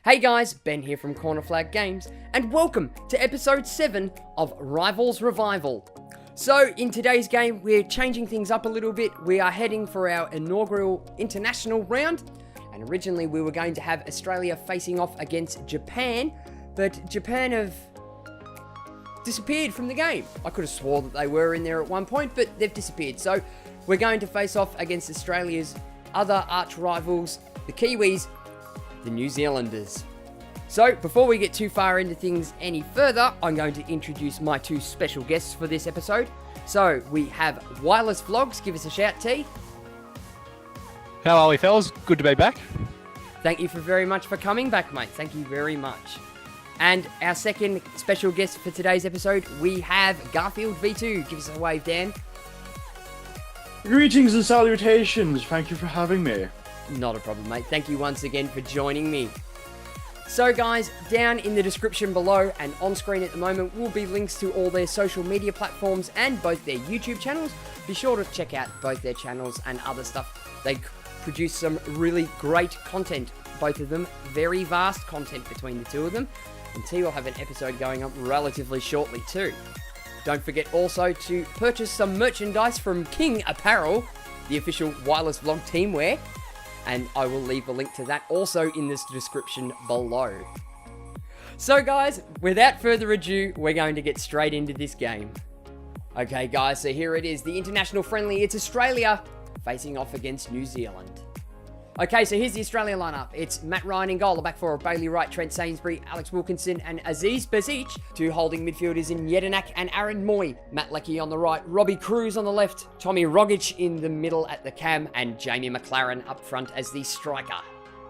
Hey guys, Ben here from Corner Flag Games, and welcome to episode 7 of Rivals Revival. So, in today's game, we're changing things up a little bit. We are heading for our inaugural international round, and originally we were going to have Australia facing off against Japan, but Japan have disappeared from the game. I could have swore that they were in there at one point, but they've disappeared. So, we're going to face off against Australia's other arch rivals, the Kiwis, the New Zealanders. So, before we get too far into things any further, I'm going to introduce my two special guests for this episode. So, we have Wirelessvlogs. Give us a shout, T. How are we, fellas? Good to be back. Thank you very much for coming back, mate. Thank you very much. And our second special guest for today's episode, we have Garfield V2. Give us a wave, Dan. Greetings and salutations. Thank you for having me. Not a problem, mate. Thank you once again for joining me. So guys, down in the description below and on screen at the moment will be links to all their social media platforms and both their YouTube channels. Be sure to check out both their channels and other stuff. They produce some really great content, both of them. Very vast content between the two of them. And T will have an episode going up relatively shortly too. Don't forget also to purchase some merchandise from King Apparel, the official Wirelessvlog teamwear. And I will leave a link to that also in this description below. So guys, without further ado, we're going to get straight into this game. Okay guys, so here it is, the international friendly. It's Australia facing off against New Zealand. Okay, so here's the Australia lineup. It's Matt Ryan in goal, the back four of Bailey Wright, Trent Sainsbury, Alex Wilkinson, and Aziz Bezic. Two holding midfielders in Jedinak and Aaron Moy. Matt Leckie on the right, Robbie Cruz on the left, Tommy Rogic in the middle at the cam, and Jamie McLaren up front as the striker.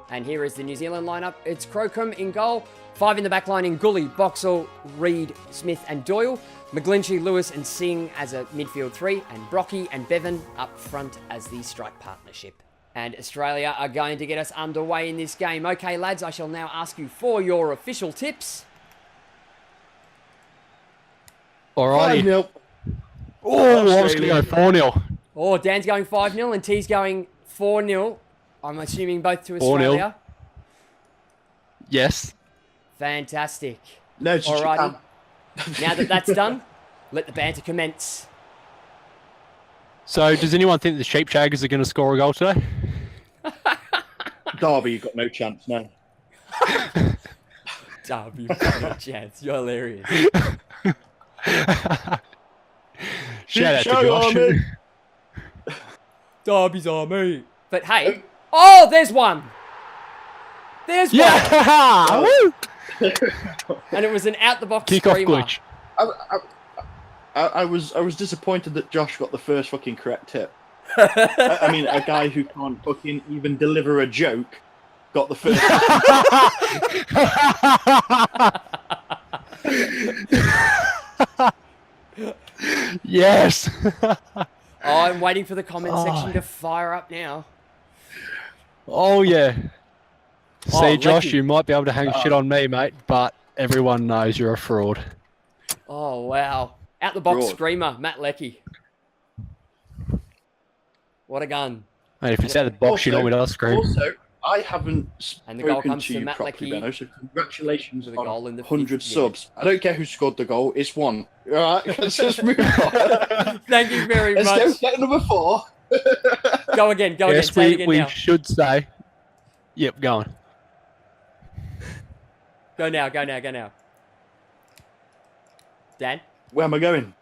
And here is the New Zealand lineup. It's Crocombe in goal, five in the back line in Gully, Boxall, Reid, Smith, and Doyle. McGlinchey, Lewis, and Singh as a midfield three, and Brocky and Bevan up front as the strike partnership. And Australia are going to get us underway in this game. Okay, lads, I shall now ask you for your official tips. Alrighty. 5-0. Oh, I was going to go 4-0. Oh, Dan's going 5-0 and T's going 4-0. I'm assuming both to 4-0. Australia. Yes. Fantastic. No, it's just Alrighty. Now that that's done, let the banter commence. So, does anyone think the Sheep Shaggers are going to score a goal today? Derby, you've got no chance, no. Derby, you've got no chance. You're hilarious. Shout out to Josh. Derby's on me. But hey, oh, there's one. There's one. Yeah! Woo! And it was an out-the-box Kick-off screamer. glitch. I was disappointed that Josh got the first fucking correct tip. I mean, a guy who can't fucking even deliver a joke got the first. Yes. Oh, I'm waiting for the comment section to fire up now. Oh, yeah. Oh, See, Josh, Leckie. you might be able to hang shit on me, mate, but everyone knows you're a fraud. Oh, wow. Out-the-box Broad. screamer, Matt Leckie. What a gun. Mate, if it's out of the box, you know what I'll scream. Also, I haven't And the goal spoken comes to to you Matt properly, Leckie Benno, so congratulations with a goal in on the 100 fifth minute. subs. I don't care who scored the goal, it's one. Alright, let's just move on. Thank you very Let's much. go get number 4. Go again, go Yes, again. Say it again we now. should say. Yep, go on. Go now, go now, go now. Dan, Where am I going?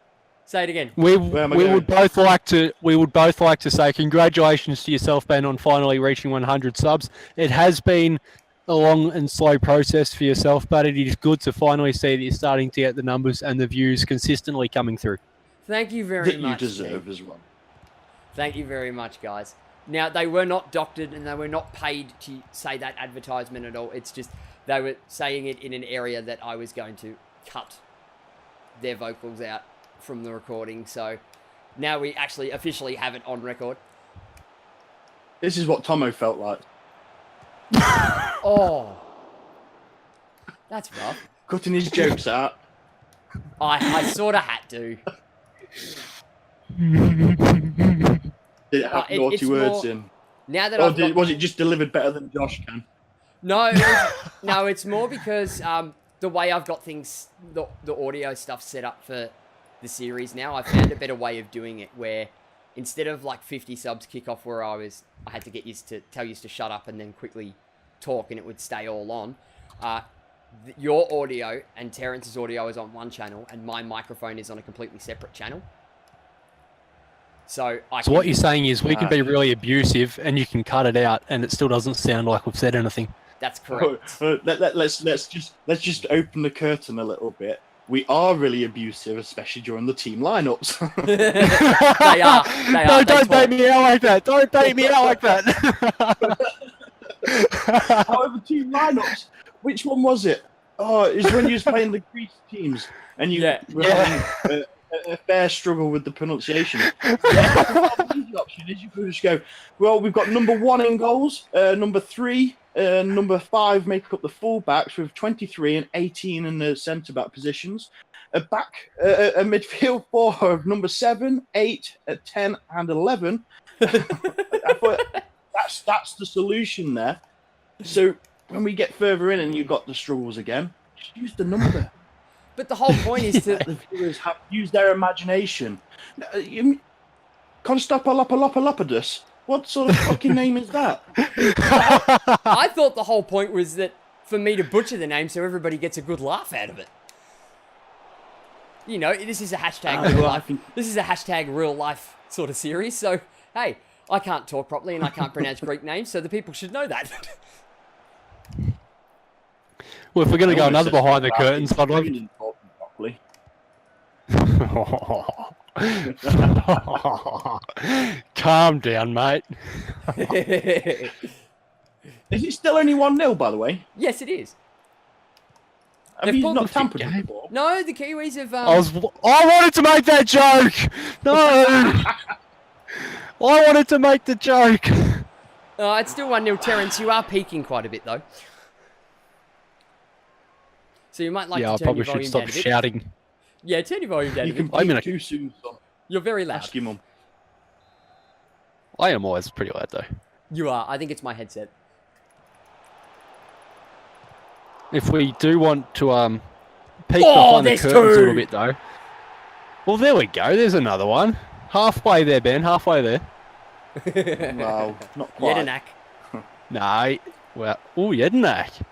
say it again. We Where am I would both like to say congratulations to yourself, Ben, on finally reaching 100 subs. It has been a long and slow process for yourself, but it is good to finally see that you're starting to get the numbers and the views consistently coming through. Thank you very That much. you deserve Steve. as well. Thank you very much, guys. Now, they were not doctored and they were not paid to say that advertisement at all. It's just they were saying it in an area that I was going to cut their vocals out from the recording. So now we actually officially have it on record. This is what Tomo felt like. Oh, that's rough. Cutting his jokes out. I sort of had to. Did it have It's naughty words more- in? Now that Or I've got... was it just delivered better than Josh can? No, no, it's more because the way I've got things, the audio stuff set up for the series now, I found a better way of doing it where instead of like 50 subs kick off where I had to tell you to shut up and then quickly talk and it would stay all on. Your audio and Terrence's audio is on one channel and my microphone is on a completely separate channel. So what you're saying is we can be really abusive and you can cut it out and it still doesn't sound like we've said anything. That's correct. Let's just open the curtain a little bit. We are really abusive, especially during the team lineups. They are. No, don't bait me out like that. Don't bait me out like that. However, team lineups. Which one was it? Oh, it was when you was playing the Greece teams and you were having a fair struggle with the pronunciation. The easy option is you could just go, well, we've got number 1 in goals, number 3, number 5 make up the full-backs with 23 and 18 in the centre-back positions. A midfield 4 of number 7, 8, 10 and 11. I thought that's the solution there. So when we get further in and you've got the struggles again, just use the number. But the whole point is to... the viewers have used their imagination. Constantinopolis. What sort of fucking name is that? I thought the whole point was that for me to butcher the name so everybody gets a good laugh out of it. You know, this is a hashtag real life. This is a hashtag real life sort of series. So, hey, I can't talk properly and I can't pronounce Greek names, so the people should know that. Well, if we're going to go another behind the curtains, I'd like... Calm down, mate. Is it still only 1-0, by the way? Yes, it is. Have you not tampered with it before? No, the Kiwis have... I wanted to make that joke! No! I wanted to make the joke! It's still 1-0, Terrence. You are peaking quite a bit, though. So you might like to turn your volume down a bit. Yeah, I probably should stop shouting. Yeah, turn your volume down a bit. You can peak too soon, son. You're very loud. Ask your mum. I am always pretty loud, though. You are. I think it's my headset. If we do want to peek behind the curtains a little bit, though. Well, there we go. There's another one. Halfway there, Ben. Halfway there. Wow, not quite. Yedinak. No. Well, Yedinak.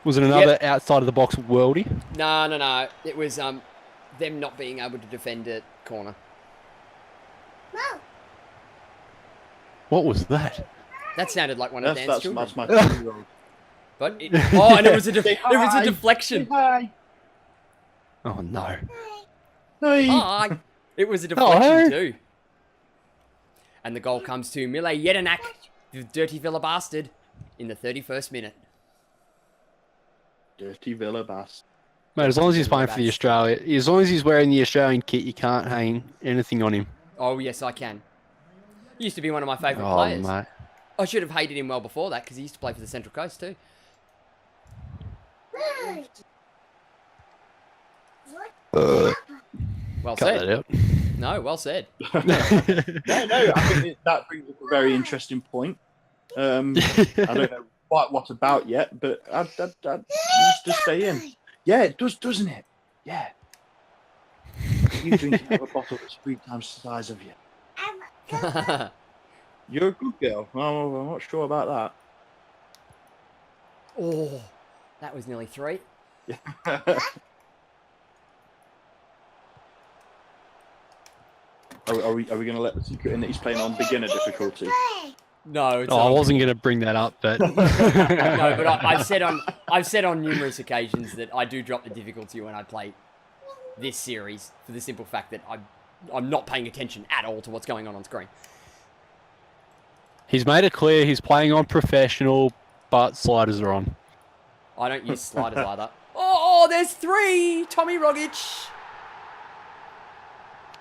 Was it another outside of the box worldie? No. It was them not being able to defend a corner. What was that? That sounded like one of Dan's children. That's my 2-year-old. But and it was a deflection. Hi. Oh no. Hi. Hi. It was a deflection too. And the goal comes to Mile Jedinak, the dirty Villa bastard, in the 31st minute. Dirty Villa Bass. Mate, as long as he's playing for the Australia, as long as he's wearing the Australian kit, you can't hang anything on him. Oh yes, I can. He used to be one of my favourite players. Mate. I should have hated him well before that because he used to play for the Central Coast too. Well Cut said. that out. No, well said. No, I think that brings up a very interesting point. I don't know quite what about yet, but I'd used to stay in. Yeah, it does, doesn't it? Yeah. You drink out of a bottle that's 3 times the size of you. You're a good girl. Oh, I'm not sure about that. Oh, that was nearly 3. Are we going to let the secret in that he's playing on beginner difficulty? No, it's I wasn't going to bring that up, but no, but I've said on numerous occasions that I do drop the difficulty when I play this series for the simple fact that I'm not paying attention at all to what's going on screen. he's made it clear he's playing on professional, but sliders are on. I don't use sliders either. Oh, there's 3! Tommy Rogic!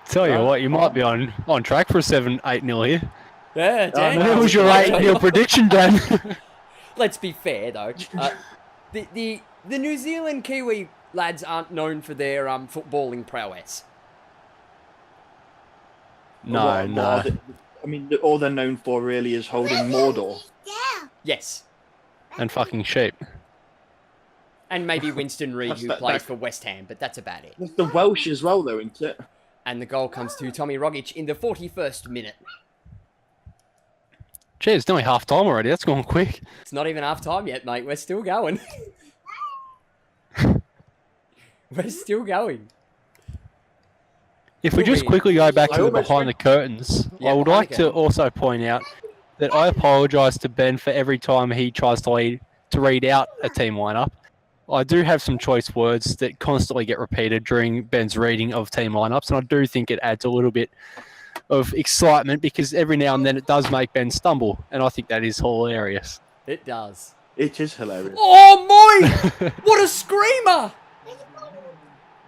Tell you what, you might be on track for a 7-8-0 here. Yeah, Dan. That was your 8-0 prediction, Dan. Let's be fair, though. The New Zealand Kiwi lads aren't known for their footballing prowess. No. I mean, all they're known for really is holding Mordor. Yes. and fucking sheep. And maybe Winston Reid, who plays for West Ham, but that's about it. That's the Welsh as well, though, isn't it? And the goal comes to Tommy Rogic in the 41st minute. Gee, it's nearly half time already. That's gone quick. It's not even half time yet, mate. We're still going. We're still going. If we just quickly go back to the behind the curtains, Yeah, I would behind like the to curtain. also point out that I apologise to Ben for every time he tries to read out a team lineup. I do have some choice words that constantly get repeated during Ben's reading of team lineups, and I do think it adds a little bit of excitement because every now and then it does make Ben stumble, and I think that is hilarious. It does. It is hilarious. Oh, my! What a screamer!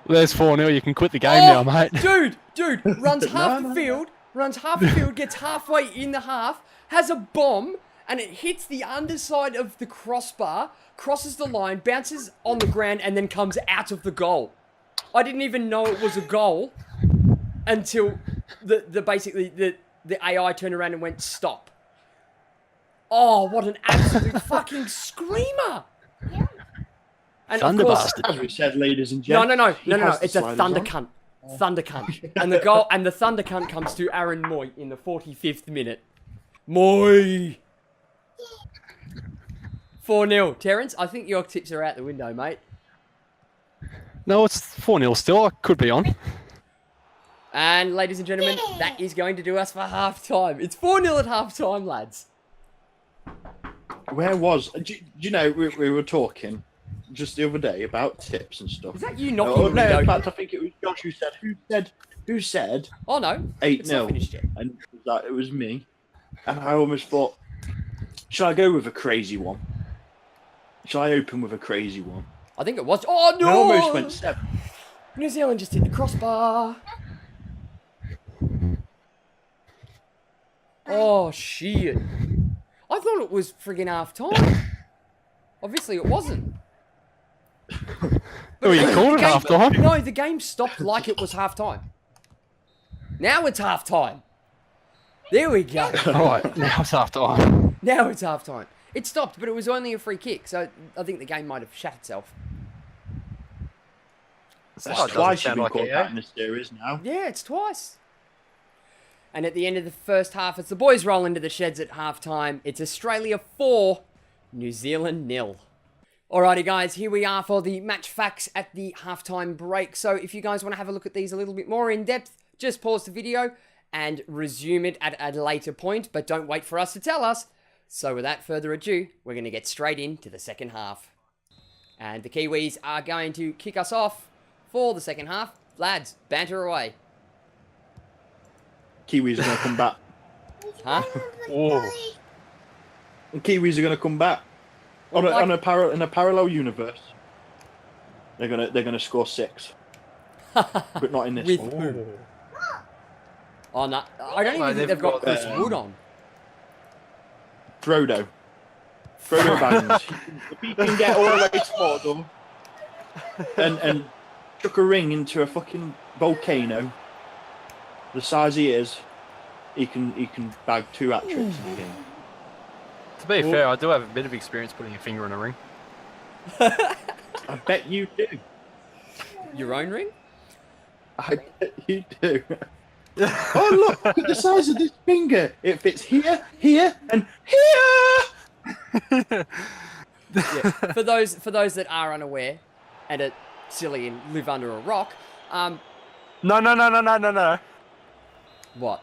There's 4-0. You can quit the game now, mate. Dude, runs half the field, gets halfway in the half, has a bomb, and it hits the underside of the crossbar, crosses the line, bounces on the ground, and then comes out of the goal. I didn't even know it was a goal until the AI turned around and went, stop. Oh, what an absolute fucking screamer! And Thunder of course, bastard. As we said, ladies and gentlemen. no, he has the it's a sliders thunder on. cunt. Thunder cunt. And the goal, and the thunder cunt comes to Aaron Moy in the 45th minute. Moy! 4-0. Terence, I think your tips are out the window, mate. No, it's 4-0 still. I could be on. And ladies and gentlemen, that is going to do us for half-time. It's 4-0 at half-time, lads. Where was... Do you know, we were talking just the other day about tips and stuff. Is that you knocking Oh, the no, window? in fact, I think it was Josh who said Oh, no. It's not 8-0. finished yet. And it was me. And I almost thought, shall I go with a crazy one? Shall I open with a crazy one? I think it was... Oh, no! I almost went 7. New Zealand just hit the crossbar. Oh, shit. I thought it was friggin' half-time. Obviously, it wasn't. Oh, you called it half time? No, the game stopped like it was half-time. Now it's half-time. There we go. Alright, now it's half time. Now it's half-time. It stopped, but it was only a free kick, so I think the game might have shut itself. That's twice you've been caught that in this series now. Yeah, it's twice. And at the end of the first half, as the boys roll into the sheds at half-time, it's Australia 4, New Zealand 0. Alrighty, guys, here we are for the match facts at the half-time break. So if you guys want to have a look at these a little bit more in depth, just pause the video and resume it at a later point, but don't wait for us to tell us. So without further ado, we're going to get straight into the second half. And the Kiwis are going to kick us off for the second half. Lads, banter away. Kiwis are going to come back. Huh? Oh. The Kiwis are going to come back. In a parallel universe. They're gonna score 6. But not in this With one. who? Oh, no. I don't even think they've got Chris Wood on. Frodo Baggins. If he can get all the way to Mordor and chuck a ring into a fucking volcano the size he is, he can bag 2 hat-tricks in the game. To be fair, I do have a bit of experience putting a finger in a ring. I bet you do. Your own ring? I bet you do. Oh look at the size of this finger. It fits here, here, and here. Yeah. For those that are unaware and are silly and live under a rock, No. what?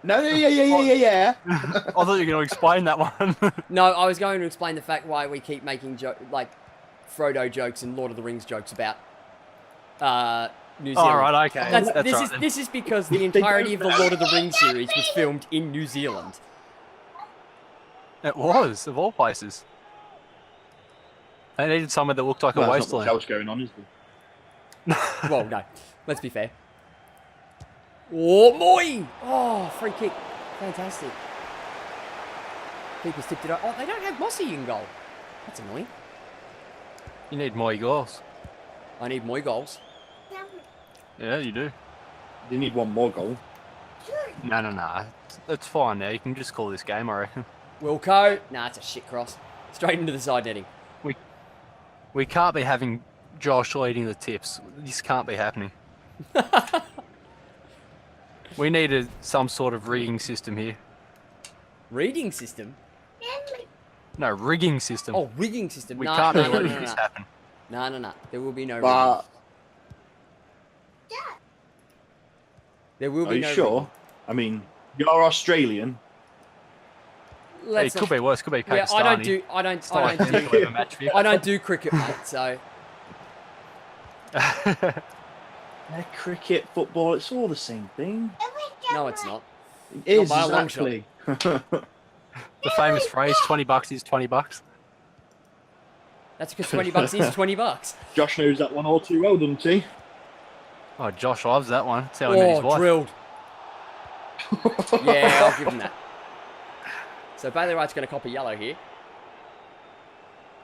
No, yeah. I thought you were going to explain that one. No, I was going to explain the fact why we keep making Frodo jokes and Lord of the Rings jokes about New Zealand. All right, okay. This is because the entirety of the Lord of the Rings series was filmed in New Zealand. It was, of all places. They needed somewhere that looked like a There's not wasteland. much else going on, is there? Well, no. Let's be fair. Oh, Moy! Oh, free kick. Fantastic. Keeper's tipped it up. Oh, they don't have Mossy in goal. That's annoying. You need more goals. I need Moy goals. Yeah, you do. You need one more goal. No. It's fine now. You can just call this game, I reckon. Wilco. Nah, it's a shit cross. Straight into the side netting. We can't be having Josh leading the tips. This can't be happening. We needed some sort of rigging system here. Reading system? No, rigging system. Oh, rigging system. We No, can't no, be no, letting no, this no. happen. No. There will be no rigging. But There will are be you no sure? rigging. I mean, you're Australian. Hey, it could be worse. Could be Yeah, Pakistani. I don't It's not like do, them to have a match for you. I don't do cricket, mate. So Yeah, cricket, football, it's all the same thing. no, it's not. It is, by a long shot. exactly. The famous phrase, $20 is $20. That's because $20 is $20. Josh knows that one all too well, doesn't he? Oh, Josh loves that one. That's how he met his Oh, wife. drilled. Yeah, I'll give him that. So Bailey Wright's going to cop a yellow here.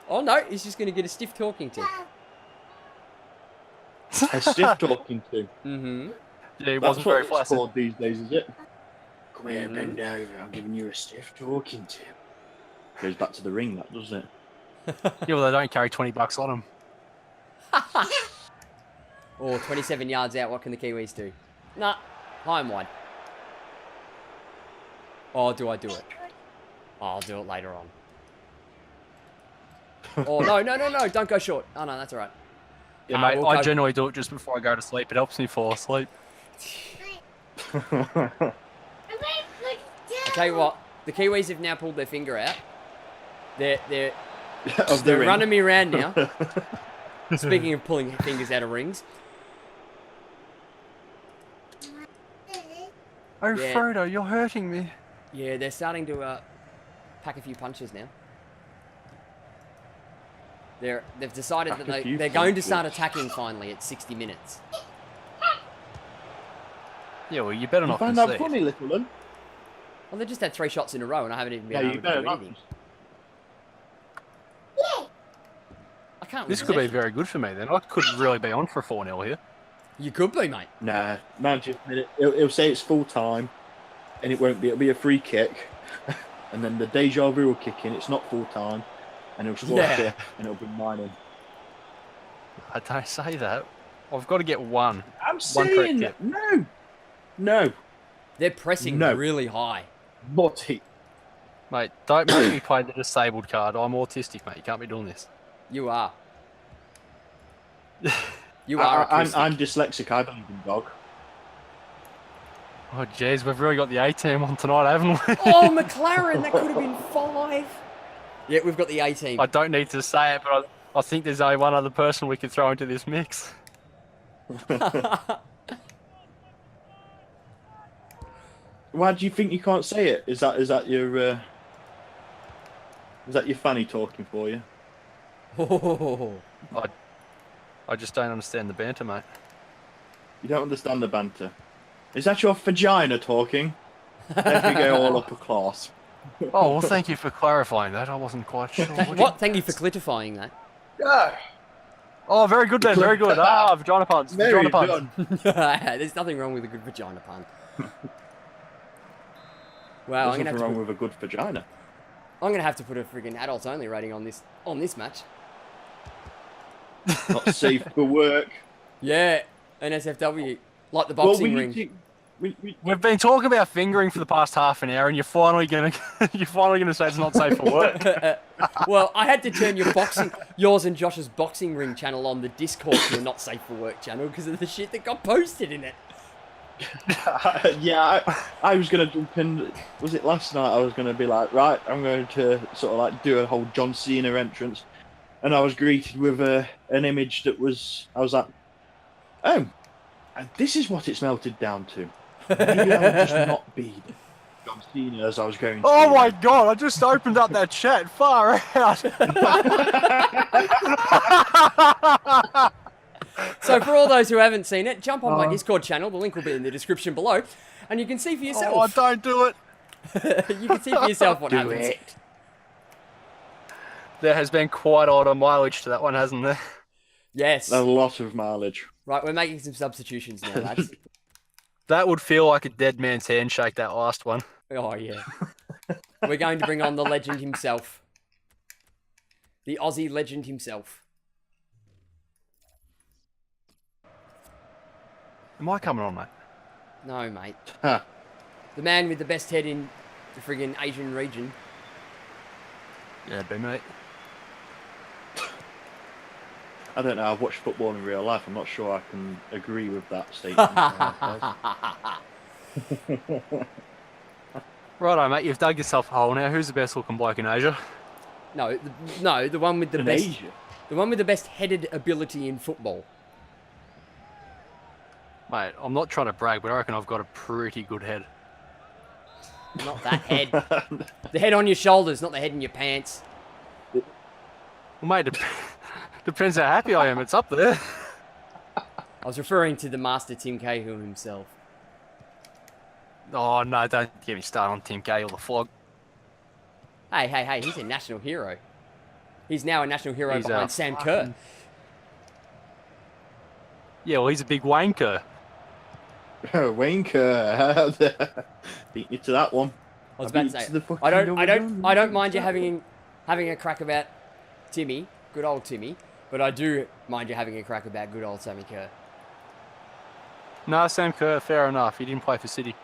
Oh no, he's just going to get a stiff talking to. A stiff talking to. Mm-hmm. Yeah, he That's wasn't what very it's flaccid. called these days, is it? Come here, bend over. I'm giving you a stiff talking to. Goes back to the ring, that doesn't it? Yeah, well, they don't carry $20 on them. Oh, 27 yards out. What can the Kiwis do? Nah, high and wide. Oh, do I do it? Oh, I'll do it later on. Oh, no. Don't go short. Oh, no, that's all right. Yeah, Ah, mate, we'll I go- generally do it just before I go to sleep. It helps me fall asleep. I tell you what, the Kiwis have now pulled their finger out. They're Of the ring. running me around now. Speaking of pulling fingers out of rings. Oh, Yeah. Frodo, you're hurting me. Yeah, they're starting to pack a few punches now. They've decided Pack that a few they're going to punches. start attacking finally at 60 minutes. Yeah, well, you better You not find that concede. funny, little one? Well, they just had 3 shots in a row and I haven't even been Yeah, able you to better do not. anything. I can't This win could be possession. very good for me then. I could really be on for 4-0 here. You could be, mate. Nah, man, just a minute. He'll say it's full time, and it won't be. It'll be a free kick, and then the deja vu will kick in. It's not full time, and he'll score Yeah. a chip, and it'll bring mine in. I don't say that. I've got to get one. I'm correct saying tip. no, They're pressing No. really high. but he. Mate, don't make me play the disabled card. I'm autistic, mate. You can't be doing this. You are. You are. I'm dyslexic. I believe in dog. Oh, jeez, we've really got the A-team on tonight, haven't we? Oh, McLaren, that could have been 5. Yeah, we've got the 18. I don't need to say it, but I think there's only one other person we could throw into this mix. Why do you think you can't say it? Is that your fanny talking for you? Oh. I just don't understand the banter, mate. You don't understand the banter. Is that your vagina talking? There we go, all upper class. Oh, well, thank you for clarifying that. I wasn't quite sure. What? Thank you for clarifying that. Yeah. Oh, very good, Ben. Very good. Ah, vagina puns. Very Vagina puns. done. There's nothing wrong with a good vagina pun. Wow, There's nothing wrong with a good vagina. I'm gonna have to put a friggin' adults only rating on this match. Not safe for work. Yeah, NSFW, like the boxing ring. We've been talking about fingering for the past half an hour, and you're finally gonna say it's not safe for work. Well, I had to turn yours and Josh's boxing ring channel on the Discord to a not safe for work channel because of the shit that got posted in it. Yeah, I was going to jump in. Was it last night? I was going to be like, right, I'm going to sort of like do a whole John Cena entrance. And I was greeted with an image that was, I was like, oh, and this is what it's melted down to. Maybe I would just not be John Cena as I was going to. Oh my god, I just opened up that chat. Far out. So for all those who haven't seen it, jump on my Discord channel. The link will be in the description below. And you can see for yourself. Oh, don't do it. You can see for yourself what Do happens. it. There has been quite a lot of mileage to that one, hasn't there? Yes. A lot of mileage. Right, we're making some substitutions now, lads. That would feel like a dead man's handshake, that last one. Oh, yeah. We're going to bring on the legend himself. The Aussie legend himself. Am I coming on, mate? No, mate. Huh. The man with the best head in the friggin' Asian region. Yeah, be mate. I don't know. I've watched football in real life. I'm not sure I can agree with that statement. Righto, mate. You've dug yourself a hole now. Who's the best looking bloke in Asia? No, the one with the In best. Asia? The one with the best headed ability in football. Mate, I'm not trying to brag, but I reckon I've got a pretty good head. Not that head. The head on your shoulders, not the head in your pants. Well, mate, depends how happy I am. It's up there. I was referring to the master Tim Cahill himself. Oh, no, don't get me started on Tim Cahill, the flog. Hey, he's a national hero. He's now a national hero He's behind Sam Kerr. Yeah, well, he's a big wanker. Wanker. Beat you to that one. I was about to say, I don't mind you having a crack about Timmy, good old Timmy, but I do mind you having a crack about good old Sammy Kerr. No, Sam Kerr, fair enough. He didn't play for City.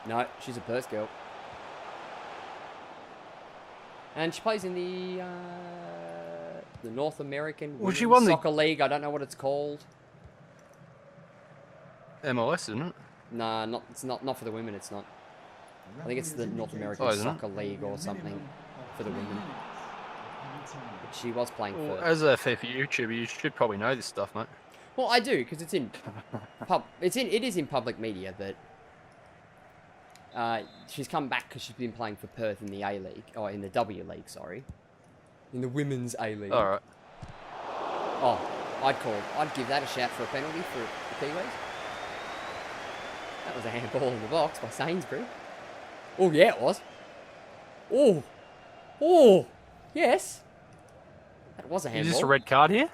No, she's a Perth girl. And she plays in the North American Well, she Women's won the- Soccer League. I don't know what it's called. MLS, isn't it? Nah, it's not for the women. It's not. I think it's the North American Oh, isn't it? Soccer League or something for the women. But she was playing Well, for. as a FIFA YouTuber, you should probably know this stuff, mate. Well, I do because it's in it is in public media that she's come back because she's been playing for Perth in the A League or in the W League, sorry, in the Women's A League. All right. Oh, I'd give that a shout for a penalty for the Kiwis. That was a handball in the box by Sainsbury. Oh yeah, it was. Oh, yes. That was a handball. Is this a red card here?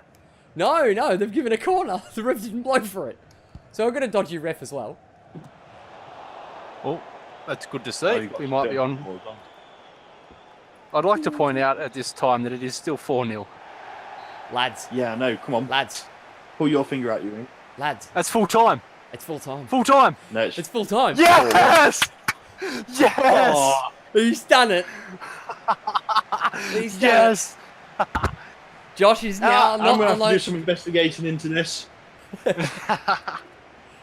No, they've given a corner. The ref didn't blow for it. So I've got a dodgy ref as well. Well, that's good to see. Oh, you got We might be on. I'd like to point out at this time that it is still 4-0. Lads, Yeah, no, come on. lads, Pull your finger out, you mean? lads. That's full time. It's full time. Full time. No, It's full time. Yes! Yes! Oh, He's done it. He's done Yes! it. Josh is now I'm not going to have to do alone. some investigating into this.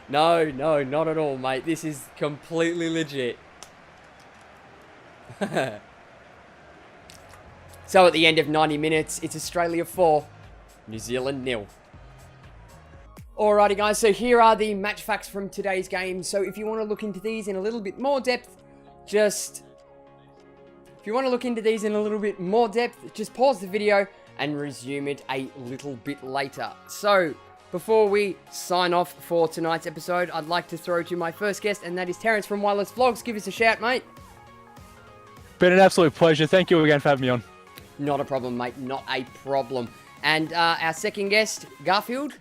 No, not at all, mate. This is completely legit. So at the end of 90 minutes, it's Australia 4, New Zealand 0. Alrighty guys, so here are the match facts from today's game. So if you want to look into these in a little bit more depth, just pause the video and resume it a little bit later. So before we sign off for tonight's episode, I'd like to throw to my first guest, and that is Terrence from Wirelessvlogs. Give us a shout, mate. Been an absolute pleasure. Thank you again for having me on. Not a problem, mate. Not a problem. And our second guest, Garfield.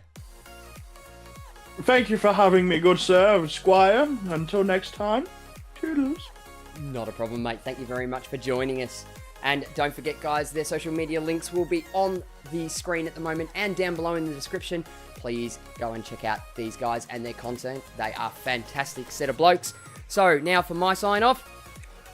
Thank you for having me, good sir, Squire. Until next time, toodles. Not a problem, mate. Thank you very much for joining us. And don't forget, guys, their social media links will be on the screen at the moment and down below in the description. Please go and check out these guys and their content. They are a fantastic set of blokes. So now for my sign off.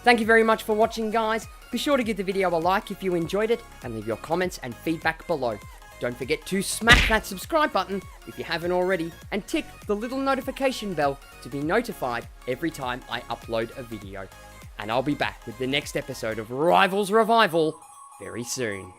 Thank you very much for watching, guys. Be sure to give the video a like if you enjoyed it and leave your comments and feedback below. Don't forget to smack that subscribe button if you haven't already and tick the little notification bell to be notified every time I upload a video. And I'll be back with the next episode of Rivals Revival very soon.